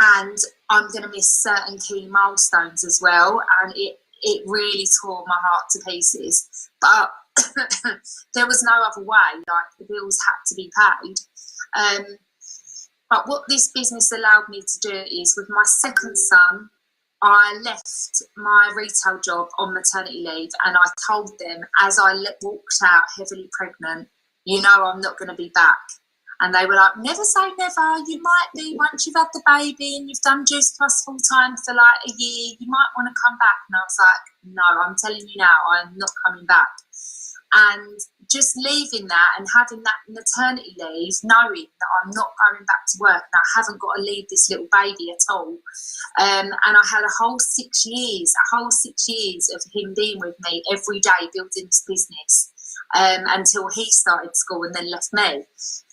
and I'm going to miss certain key milestones as well, and it really tore my heart to pieces. But there was no other way, like the bills had to be paid. But what this business allowed me to do is, with my second son, I left my retail job on maternity leave, and I told them as I walked out heavily pregnant, you know, I'm not going to be back. And they were like, never say never, you might be once you've had the baby and you've done Juice Plus full time for like a year, you might want to come back. And I was like, no, I'm telling you now, I'm not coming back. And just leaving that and having that maternity leave, knowing that I'm not going back to work and I haven't got to leave this little baby at all. And I had a whole 6 years of him being with me every day, building this business until he started school and then left me.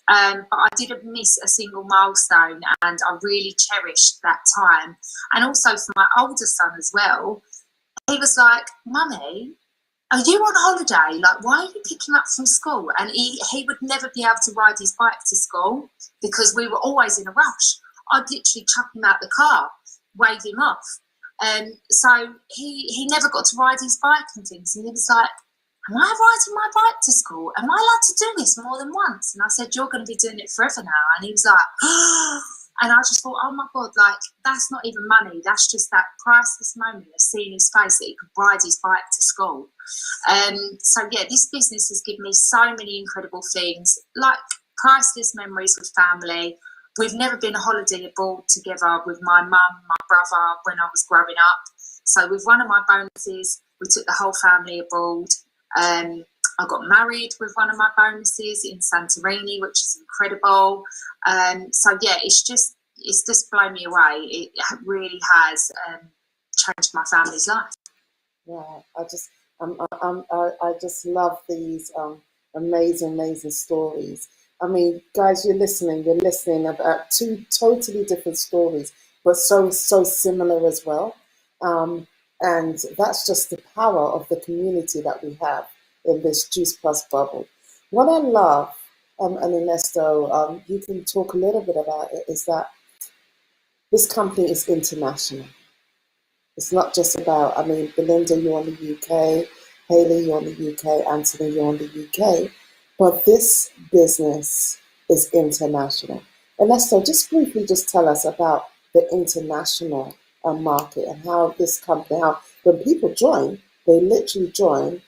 But I didn't miss a single milestone, and I really cherished that time. And also for my older son as well, he was like, Mummy, are you on holiday? Like, why are you picking up from school? And he would never be able to ride his bike to school because we were always in a rush. I'd literally chuck him out the car, wave him off. So he never got to ride his bike and things. And he was like, am I riding my bike to school? Am I allowed to do this more than once? And I said, you're going to be doing it forever now. And he was like, oh. And I just thought, oh my God, like, that's not even money. That's just that priceless moment of seeing his face that he could ride his bike to school. So yeah, this business has given me so many incredible things, like priceless memories with family. We've never been on holiday abroad together with my mum, my brother, when I was growing up. So with one of my bonuses, we took the whole family abroad. I got married with one of my bonuses in Santorini, which is incredible. So yeah, it's just blown me away. It really has changed my family's life. Yeah, I just love these amazing stories. I mean, guys, you're listening about 2 totally different stories, but so similar as well. And that's just the power of the community that we have in this Juice Plus bubble. What I love, and Ernesto, you can talk a little bit about it, is that this company is international. It's not just about, I mean, Belinda, you're on the UK, Hayley, you're on the UK, Anthony, you're on the UK, but this business is international. Ernesto, just briefly just tell us about the international market and how this company, how when people join, they literally join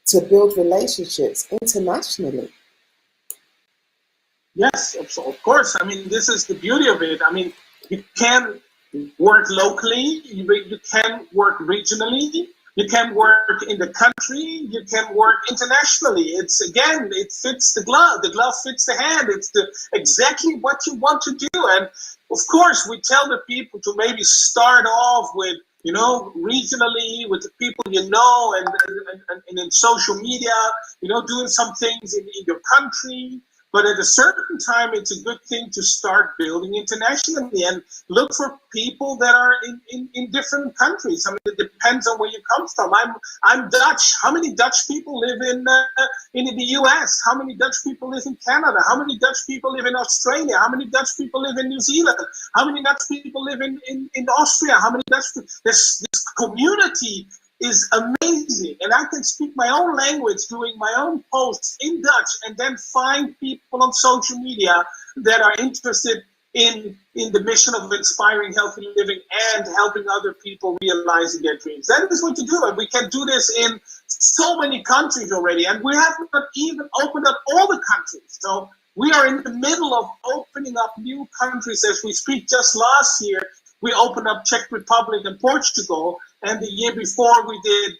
to build relationships internationally. Yes, of course. I mean, this is the beauty of it. I mean, you can work locally, you can work regionally, you can work in the country, you can work internationally. It's, again, it fits the glove fits the hand. It's exactly what you want to do. And of course, we tell the people to maybe start off with, you know, regionally with the people you know, and in social media, you know, doing some things in your country. But at a certain time, it's a good thing to start building internationally and look for people that are in different countries. I mean, it depends on where you come from. I'm Dutch. How many Dutch people live in the US? How many Dutch people live in Canada? How many Dutch people live in Australia? How many Dutch people live in New Zealand? How many Dutch people live in Austria? How many Dutch people? This community is amazing, and I can speak my own language doing my own posts in Dutch and then find people on social media that are interested in the mission of inspiring healthy living and helping other people realizing their dreams. That is what you do, and we can do this in so many countries already, and we have not even opened up all the countries. So we are in the middle of opening up new countries as we speak. Just last year, we opened up Czech Republic and Portugal, and the year before we did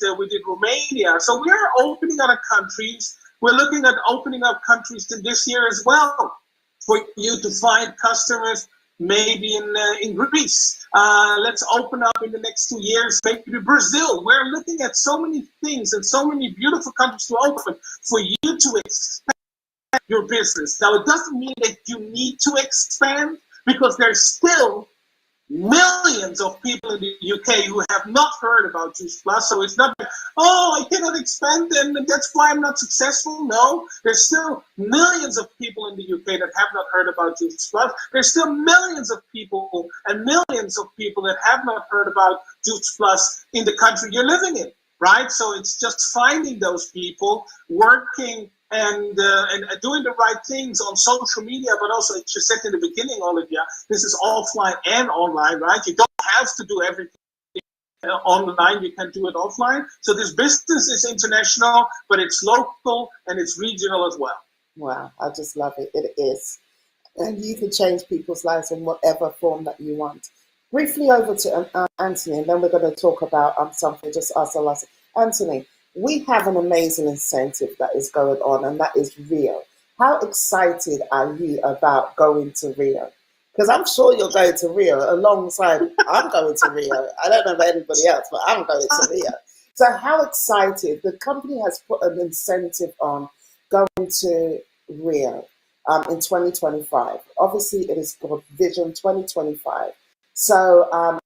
Romania. So we are opening other countries. We're looking at opening up countries in this year as well for you to find customers, maybe in Greece. Let's open up in the next 2 years, maybe Brazil. We're looking at so many things and so many beautiful countries to open for you to expand your business. Now, it doesn't mean that you need to expand, because there's still millions of people in the UK who have not heard about Juice Plus. So it's not like, oh, I cannot expand and that's why I'm not successful. No, there's still millions of people in the UK that have not heard about Juice Plus. There's still millions of people and millions of people that have not heard about Juice Plus in the country you're living in, right? So it's just finding those people, working and doing the right things on social media, but also, as you said in the beginning, Olivia, this is offline and online, right? You don't have to do everything online, you can do it offline. So this business is international, but it's local and it's regional as well. Wow, I just love it. It is. And you can change people's lives in whatever form that you want. Briefly over to Anthony, and then we're going to talk about something, just us a lot. Anthony, we have an amazing incentive that is going on, and that is Rio. How excited are you about going to Rio? Because I'm sure you're going to Rio alongside, I'm going to Rio. I don't know about anybody else, but I'm going to Rio. So how excited, the company has put an incentive on going to Rio in 2025. Obviously, it is called Vision 2025. So I'm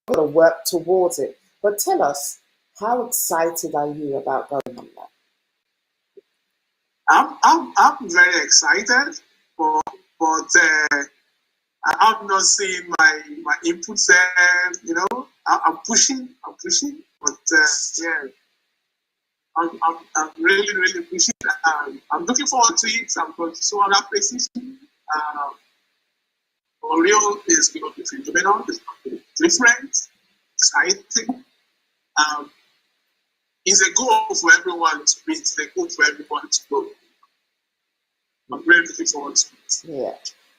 going to work towards it. But tell us, how excited are you about going on that? I'm very excited, but I'm not seeing my inputs there. You know, I'm pushing, but yeah, I'm really pushing. I'm looking forward to it. I'm going to some other places. Rio is going to be phenomenal. It's going to be different, exciting. It's a goal for everyone to meet. It's a goal for everyone to go. I'm really looking forward to it. Yeah,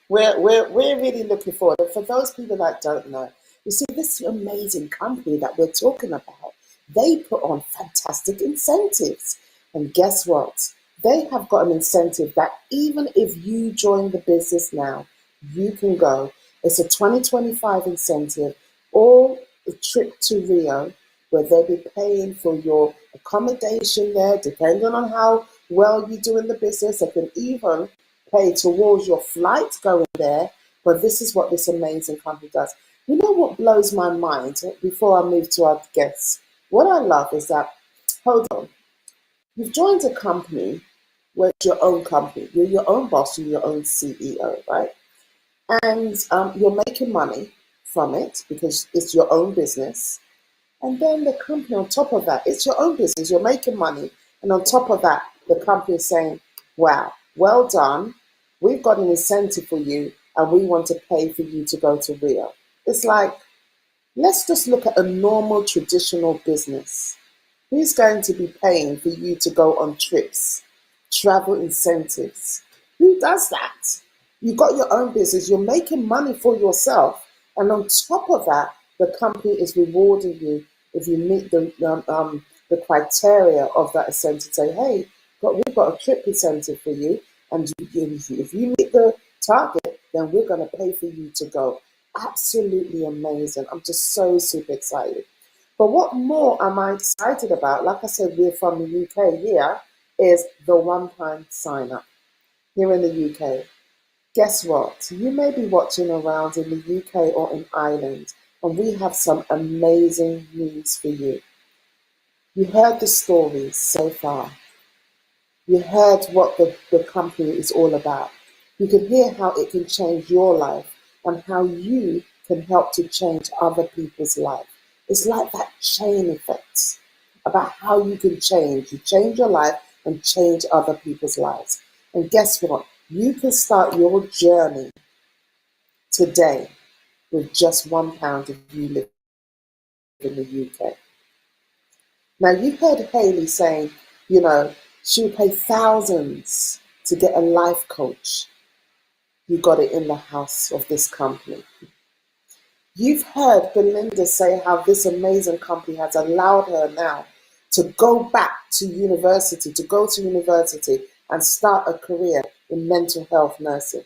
we're really looking forward. And for those people that don't know, you see, this amazing company that we're talking about, they put on fantastic incentives. And guess what? They have got an incentive that even if you join the business now, you can go. It's a 2025 incentive, or a trip to Rio, where they'll be paying for your accommodation there, depending on how well you do in the business. They can even pay towards your flight going there. But this is what this amazing company does. You know what blows my mind before I move to our guests? What I love is that, hold on, you've joined a company where it's your own company. You're your own boss, you're your own CEO, right? And you're making money from it because it's your own business. And then the company on top of that, it's your own business, you're making money. And on top of that, the company is saying, wow, well done. We've got an incentive for you and we want to pay for you to go to Rio. It's like, let's just look at a normal traditional business. Who's going to be paying for you to go on trips, travel incentives? Who does that? You've got your own business, you're making money for yourself. And on top of that, the company is rewarding you if you meet the criteria of that incentive. Say, hey, we've got a trip incentive for you, and if you meet the target, then we're going to pay for you to go. Absolutely amazing. I'm just so super excited. But what more am I excited about? Like I said, we're from the UK here, is the one-time sign up here in the UK. Guess what? You may be watching around in the UK or in Ireland, and we have some amazing news for you. You heard the stories so far. You heard what the company is all about. You can hear how it can change your life and how you can help to change other people's life. It's like that chain effect about how you can change. You change your life and change other people's lives. And guess what? You can start your journey today with just £1 if you live in the UK. Now, you heard Hayley saying, she would pay thousands to get a life coach. You got it in the house of this company. You've heard Belinda say how this amazing company has allowed her now to go back to university, to go to university and start a career in mental health nursing.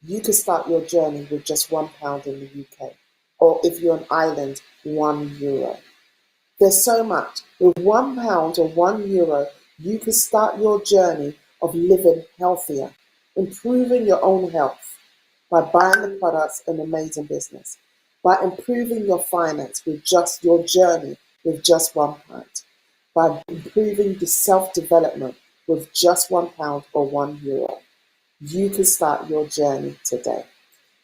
You can start your journey with just £1 in the UK, or if you're an island, €1. There's so much. With £1 or €1, you can start your journey of living healthier, improving your own health by buying the products and amazing business, by improving your finance with just your journey with just £1, by improving the self-development with just £1 or €1. You can start your journey today.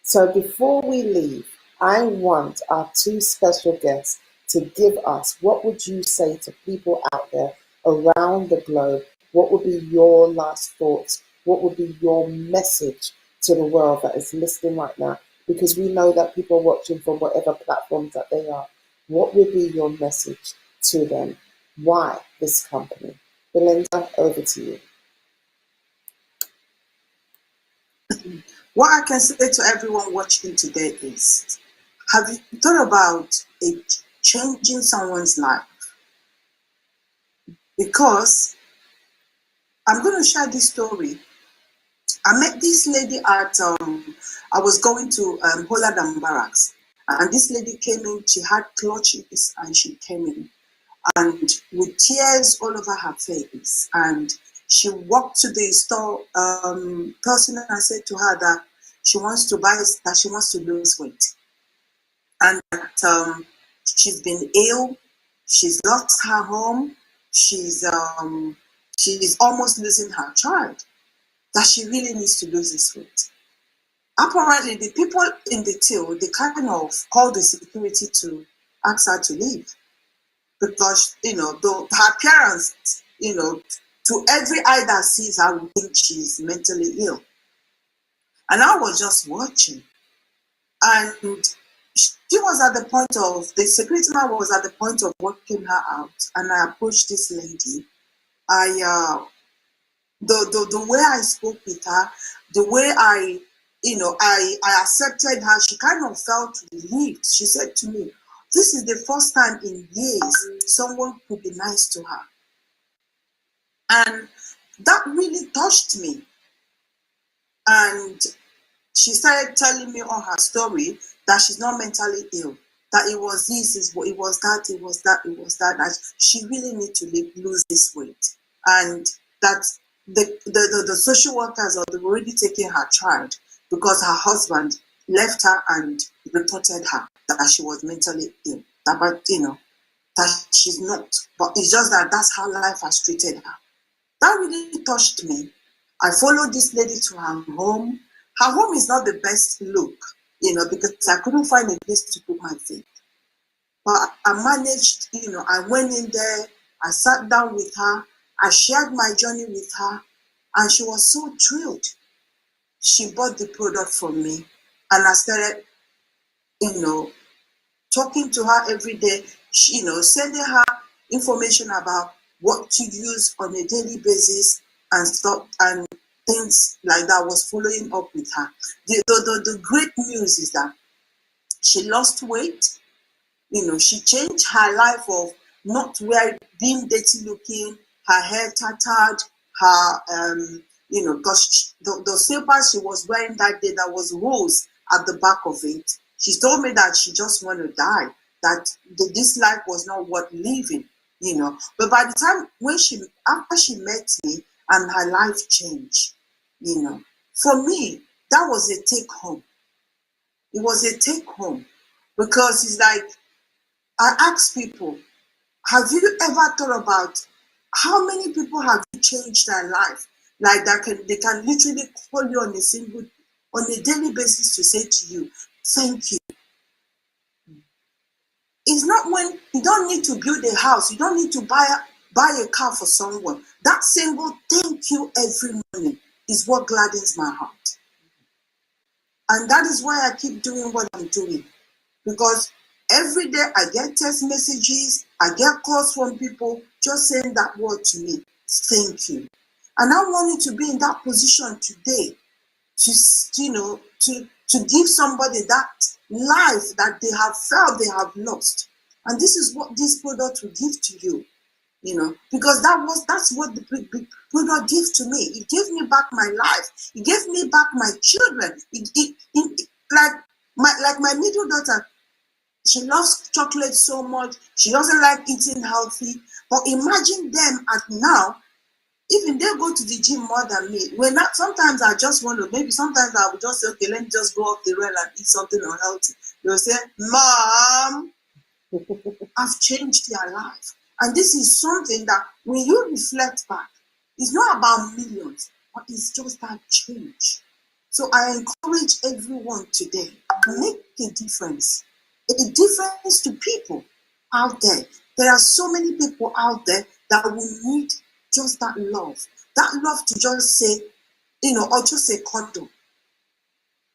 So before we leave, I want our two special guests to give us, what would you say to people out there around the globe? What would be your last thoughts? What would be your message to the world that is listening right now? Because we know that people are watching from whatever platforms that they are. What would be your message to them? Why this company? Belinda, over to you. What I can say to everyone watching today is, have you thought about it changing someone's life? Because I'm going to share this story. I met this lady at, I was going to Holland Barracks, and this lady came in, she had clutches, and she came in, and with tears all over her face, and she walked to the store person and said to her that she wants to lose weight, and that she's been ill, she's lost her home, she's almost losing her child, that she really needs to lose this weight. Apparently, the people in the till, they kind of called the security to ask her to leave, because her appearance, to every eye that sees her would think she's mentally ill. And I was just watching, and she was at the point of, the security man was at the point of working her out, and I approached this lady. The way I spoke with her, the way I accepted her, she kind of felt relieved. She said to me, this is the first time in years someone could be nice to her. And that really touched me. And she started telling me on her story that she's not mentally ill, that it was this, it was that, that she really need to lose this weight. And that the social workers are already taking her child because her husband left her and reported her that she was mentally ill. That she's not. But it's just that that's how life has treated her. That really touched me. I followed this lady to her home. Her home is not the best look, because I couldn't find a place to put my feet. But I managed, I went in there, I sat down with her, I shared my journey with her, and she was so thrilled. She bought the product from me, and I started, talking to her every day, sending her information about what to use on a daily basis and stuff and things like that. Was following up with her. The great news is that she lost weight. She changed her life of not being dirty looking, her hair tattered, her because the slippers she was wearing that day, that was rose at the back of it. She told me that she just want to die, that this life was not worth living, But by the time after she met me and her life changed, for me, that was a take home. It was a take home, because it's like, I ask people, have you ever thought about how many people have you changed their life? Like they can literally call you on a daily basis to say to you, thank you. It's not when you don't need to build a house, you don't need to buy a car for someone. That single thank you every morning is what gladdens my heart. And that is why I keep doing what I'm doing. Because every day I get text messages, I get calls from people just saying that word to me, thank you. And I wanted to be in that position today to give somebody that life that they have felt they have lost. And this is what this product will give to you. because that's what the product gave to me. It gave me back my life. It gave me back my children. Like my middle daughter, she loves chocolate so much. She doesn't like eating healthy. But imagine them at now, even they go to the gym more than me. Sometimes I just want to, maybe sometimes I will just say, okay, let me just go off the rail and eat something unhealthy. They'll say, Mom, I've changed their life. And this is something that when you reflect back, it's not about millions, but it's just that change. So I encourage everyone today, make a difference to people out there. There are so many people out there that will need just that love to just say, or just say cuddle.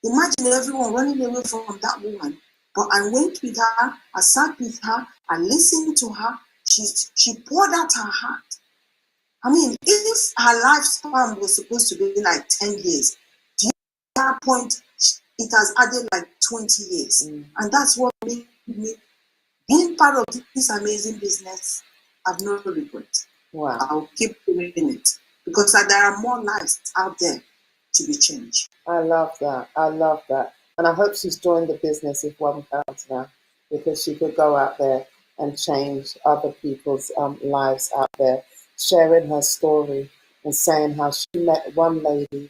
Imagine everyone running away from that woman. But I went with her, I sat with her, I listened to her, she poured out her heart. I mean, if her lifespan was supposed to be like 10 years, at that point, it has added like 20 years. And that's what made me, being part of this amazing business, I have no regret. Wow. I'll keep doing it because there are more lives out there to be changed. I love that. And I hope she's joined the business with £1 now, because she could go out there and change other people's lives out there, sharing her story and saying how she met one lady,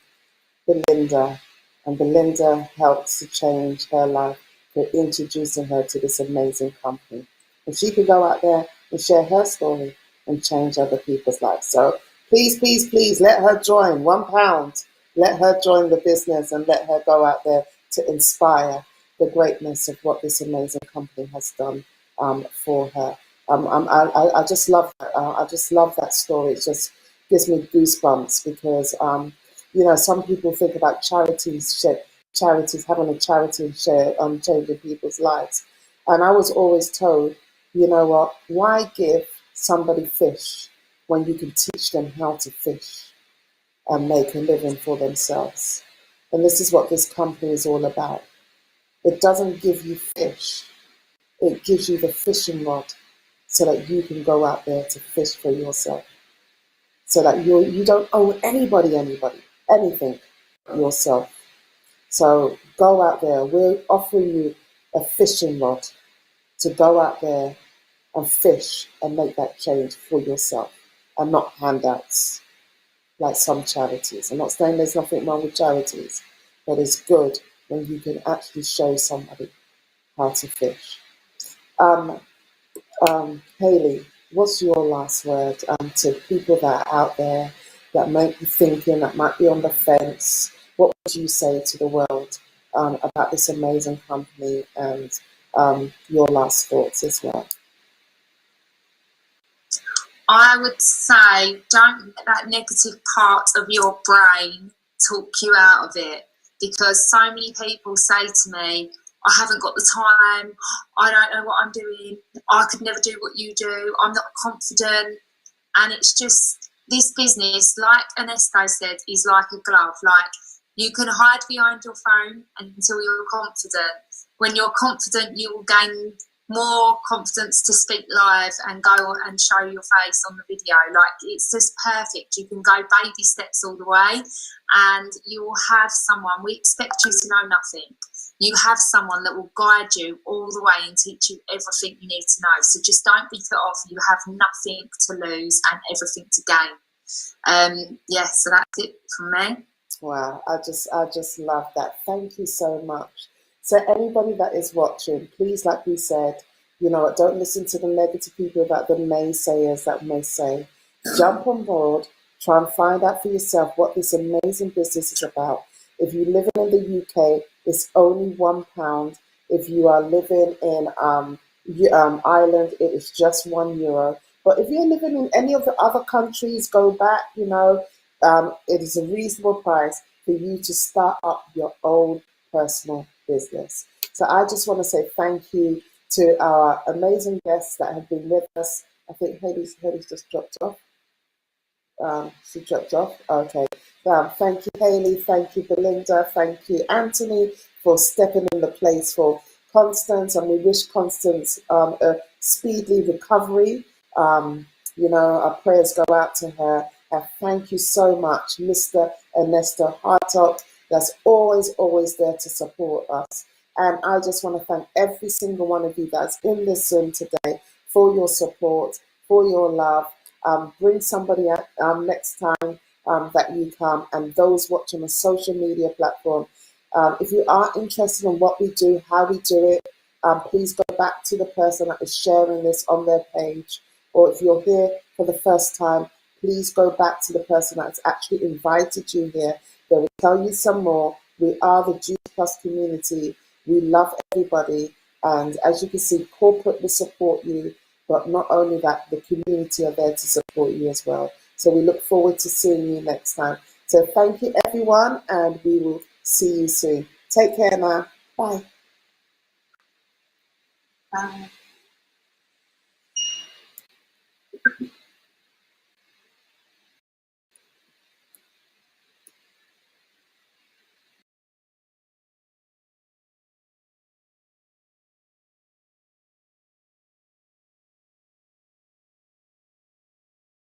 Belinda, and Belinda helped to change her life for introducing her to this amazing company. And she could go out there and share her story and change other people's lives. So please, let her join. £1. Let her join the business and let her go out there to inspire the greatness of what this amazing company has done for her. I just love that. I just love that story. It just gives me goosebumps because some people think about charities having a charity share changing people's lives, and I was always told, you know what? Why give somebody fish when you can teach them how to fish and make a living for themselves? And this is what this company is all about. It doesn't give you fish. It gives you the fishing rod so that you can go out there to fish for yourself. So that you don't owe anybody anything yourself. So go out there. We're offering you a fishing rod to go out there and fish and make that change for yourself and not handouts like some charities. I'm not saying there's nothing wrong with charities, but it's good when you can actually show somebody how to fish. Hayley, what's your last word to people that are out there that might be thinking, that might be on the fence? What would you say to the world about this amazing company and your last thoughts as well? I would say don't let that negative part of your brain talk you out of it, because so many people say to me, I haven't got the time, I don't know what I'm doing, I could never do what you do, I'm not confident. And it's just, this business, like Ernesto said, is like a glove. Like, you can hide behind your phone until you're confident. When you're confident, you will gain more confidence to speak live and go and show your face on the video. Like, it's just perfect. You can go baby steps all the way, and you will have someone. We expect you to know nothing. You have someone that will guide you all the way and teach you everything you need to know. So just don't be put off. You have nothing to lose and everything to gain. So that's it from me. Wow, I just love that. Thank you so much. So anybody that is watching, please, like we said, don't listen to the negative people, about the naysayers that may say. Jump on board, try and find out for yourself what this amazing business is about. If you're living in the UK, it's only £1. If you are living in Ireland, it is just €1. But if you're living in any of the other countries, go back, it is a reasonable price for you to start up your own personal business. So I just want to say thank you to our amazing guests that have been with us. I think Hayley's just dropped off. She dropped off. Okay. Thank you, Hayley. Thank you, Belinda. Thank you, Anthony, for stepping in the place for Constance. And we wish Constance a speedy recovery. Our prayers go out to her. And thank you so much, Mr. Ernesto Hartog. That's always there to support us. And I just want to thank every single one of you that's in this Zoom today for your support, for your love. Bring somebody next time that you come, and those watching a social media platform. If you are interested in what we do, how we do it, please go back to the person that is sharing this on their page. Or if you're here for the first time, please go back to the person that's actually invited you here. They will tell you some more. We are the Juice Plus community. We love everybody. And as you can see, corporate will support you. But not only that, the community are there to support you as well. So we look forward to seeing you next time. So thank you, everyone. And we will see you soon. Take care now. Bye. Bye.